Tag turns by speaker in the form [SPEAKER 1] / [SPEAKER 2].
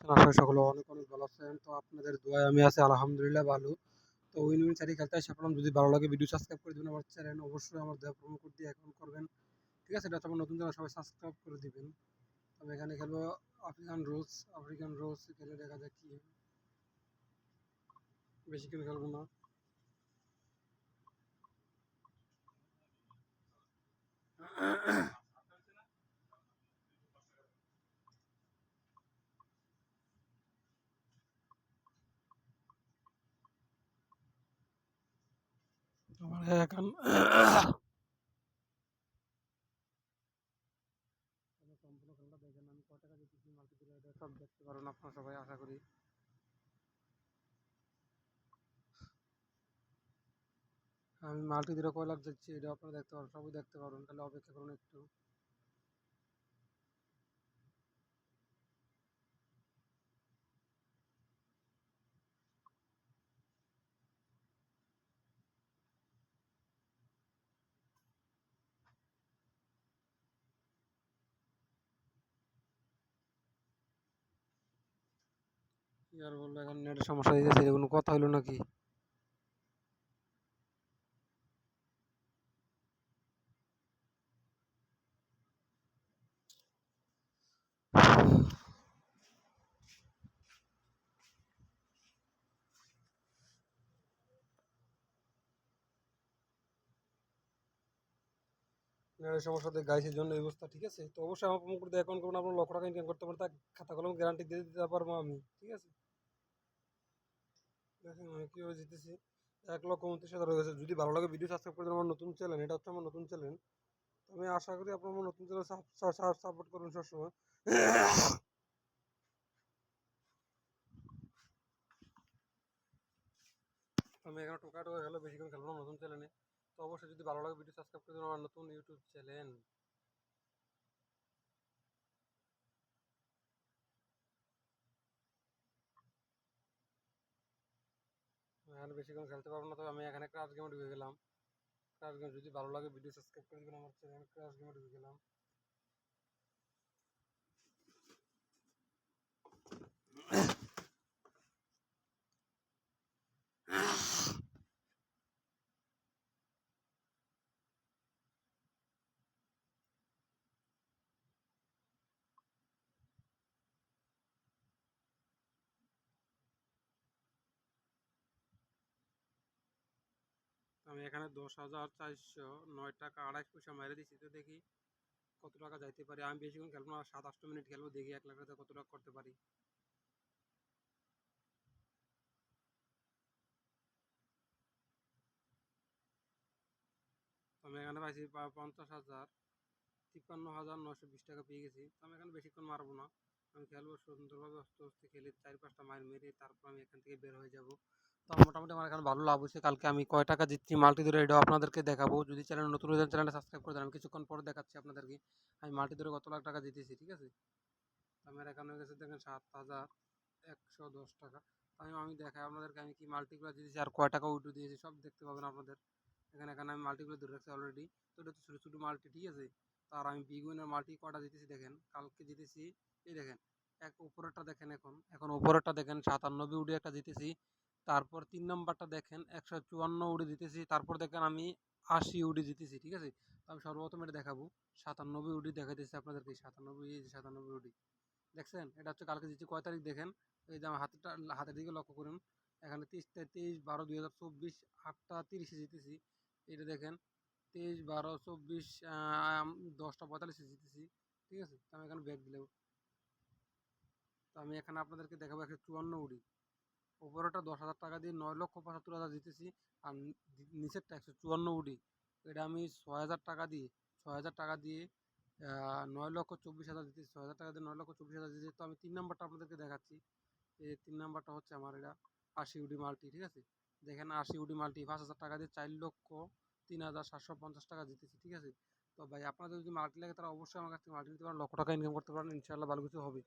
[SPEAKER 1] আশা করি সকলে অনেক অনেক ভালো আছেন। তো আপনাদের দোয়ায় আমি আছি আলহামদুলিল্লাহ ভালো। তো উইন উইন চারি খেলতে এসে পড়লাম। যদি ভালো লাগে ভিডিও সাবস্ক্রাইব করে দিবেন আমার চ্যানেল, অবশ্যই আমার দেওয়া প্রোমো কোড দিয়ে অ্যাকাউন্ট করবেন। ঠিক আছে? এটা হচ্ছে আমার নতুন চ্যানেল, সবাই সাবস্ক্রাইব করে দিবেন। আমি এখানে খেলবো আফ্রিকান রোজ খেলে দেখা যাক কি হয়। বেশিক্ষণ খেলবো না। আমার এখন সম্পূর্ণ খেলাটা দেখেন, আমি কয় টাকা জিতেছি মাল্টিপ্লেয়ার এটা সব দেখতে পারেন আপনারা সবাই আশা করি। আমি মাল্টি দিলে কয় লাখ যাচ্ছি এটা আপনারা দেখতে পারেন, সবই দেখতে পারেন, তাহলে অপেক্ষা করুন একটু। কি আর বলবো, এখন নেটের সমস্যা হয়ে গেছে, কোনো কথা হইলো নাকি? নেটের সমস্যাতে গাইছে এই জন্য এই অবস্থা। ঠিক আছে, তো অবশ্যই আমার প্রোমো কোড দিয়ে অ্যাকাউন্ট করুন, আপনার লক্ষ টাকা ইনকাম করতে পারেন, তার খাতা কলম গ্যারান্টি দিয়ে দিতে পারবো আমি। ঠিক আছে, দেখেন আমি কীভাবে জিতেছি। 1,29,000 হয়ে গেছে। যদি ভালো লাগে ভিডিও সাবস্ক্রাইব করে দেন আমার নতুন চ্যানেল, এটা হচ্ছে আমার নতুন চ্যানেল। আমি আশা করি আপনার আমার নতুন চ্যানেল সাপোর্ট করবেন সবসময়। আমি এখানে টোকা টোকা খেলো, বেশিক্ষণ খেলবো না নতুন চ্যানেলে। তো অবশ্যই যদি ভালো লাগে ভিডিও সাবস্ক্রাইব করে দেন আমার নতুন ইউটিউব চ্যানেল। এখানে বেশিক্ষণ খেলতে পারবো না, তবে আমি এখানে ক্রাশ গেমে ঢুকে গেলাম। ক্রাশ গেম যদি ভালো লাগে ভিডিও সাবস্ক্রাইব করে দেবেন আমার চ্যানেল। ক্রাশ গেমে ঢুকে গেলাম। আমি এখানে 10,409 টাকা 28 পয়সা মেরে দিচ্ছি। তো দেখি কত টাকা যাইতে পারি। আমি বেশিক্ষণ খেলবো না, 7-8 মিনিট খেলবো, দেখি 1 লাখ টাকা কত টাকা করতে পারি। তো আমি এখানে পাইছি 50,53,920 টাকা পেয়ে গেছি। তো আমি এখানে বেশিক্ষণ মারবো না, আমি খেলবো সুন্দরভাবে, আস্তে আস্তে খেলে 4-5টা মাইল মেরে তারপর আমি এখান থেকে বের হয়ে যাব। তো মোটামুটি আমার এখানে ভালো লাভ হয়েছে। কালকে আমি কয় টাকা জিতছি মাল্টি ধরে এটাও আপনাদেরকে দেখাবো। যদি চ্যানেল নতুন হয়ে যান চ্যানেলটা সাবস্ক্রাইব করে দেন, আমি কিছুক্ষণ পরে দেখাচ্ছি আপনাদেরকে আমি মাল্টি ধরে কত লাখ টাকা জিতেছি। ঠিক আছে, আমার এখানে হয়ে গেছে দেখেন 7,110 টাকা। আমি দেখাই আপনাদেরকে আমি কি মাল্টিগুলো জিতেছি আর কয় টাকা উইড্রো দিয়েছি, সব দেখতে পাবেন আপনাদের। এখানে আমি মাল্টিগুলো ধরে রাখছি অলরেডি। তো এটা হচ্ছে ছোটো ছোটো মাল্টি। ঠিক আছে, আর আমি বিগ উইনার মাল্টি কটা জিতেছি দেখেন। কালকে জিতেছি, এই দেখেন, এক উপরেরটা দেখেন, এখন উপরেরটা দেখেন 97 উডি একটা জিতেছি। তারপর 3 নম্বরটা দেখেন 154 উডি জিতেছি। তারপর দেখেন আমি 80 উডি জিতেছি। ঠিক আছে, তো আমি সর্বপ্রথম এটা দেখাবো। 97 উডি দেখাইতেছি আপনাদেরকে, 97 উডি দেখছেন। এটা হচ্ছে কালকে জিতছি কয় তারিখ দেখেন, এই যে আমার হাতের দিকে লক্ষ্য করুন। এখানে 23/12/2024 8টা 30-এ জিতেছি। এটা দেখেন 23/12/24 10টা 45-এ জিতেছি। ঠিক আছে, তো আমি এখানে ব্যাক দিলেও, তো আমি এখানে আপনাদেরকে দেখাবো 154 উডি। উপরেটা 10,000 টাকা দিয়ে 9,75,000 জিতেছি। আর নিচেরটা 154 উডি, এটা আমি 6,000 টাকা দিয়ে 6,000 টাকা দিয়ে 9,24,000 জিতেছি। 6,000 টাকা দিয়ে 9,24,000 জিতেছি। তো আমি 3 নম্বরটা আপনাদেরকে দেখাচ্ছি। এই 3 নম্বরটা হচ্ছে আমার এটা 80 উডি মাল্টি। ঠিক আছে, দেখেন 80 উডি মাল্টি 5,000 টাকা দিয়ে 4,03,750 টাকা জিতেছি। ঠিক আছে, তো ভাই আপনাদের যদি মাল্টি লাগে তারা অবশ্যই আমার কাছ থেকে মাল্টি নিতে পারেন, লক্ষ টাকা ইনকাম করতে পারেন, ইনশাআল্লাহ ভালো কিছু হবে।